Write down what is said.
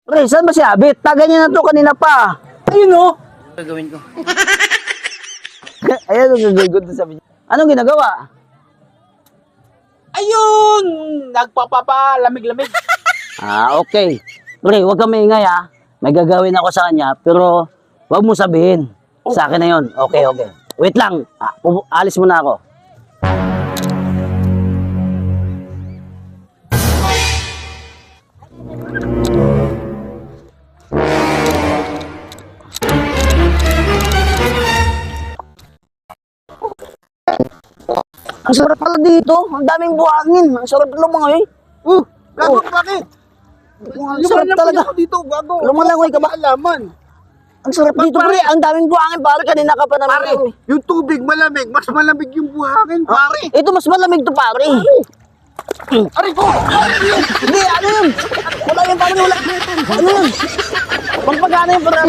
Pre, saan ba si Abit? Taga niya na to kanina pa. Ayun o. Gagawin ko. Ayan, nagagod sabi niya. Anong ginagawa? Ayun! Nagpapalamig-lamig. Okay. Pre, huwag kang maingay ha. May gagawin ako sa kanya, pero huwag mo sabihin. Sa akin na yun. Okay. Wait lang. Alis muna ako. Ang sarap pala dito. Ang daming buhangin. Ang sarap lumangoy. Gago, bakit? Ang sarap talaga. Ako dito, gago. Lumalangoy ka ba? Alaman. Ang sarap dito, pre. Ang daming buhangin. Pare, kanina ka pa naman. Pare, yung tubig malamig, mas malamig yung buhangin, pare. Ito mas malamig to, pare. Aray ko! Hindi, ano yun? Wala yun, pare. Wala. Ano yun? Pagpagana yun, pare.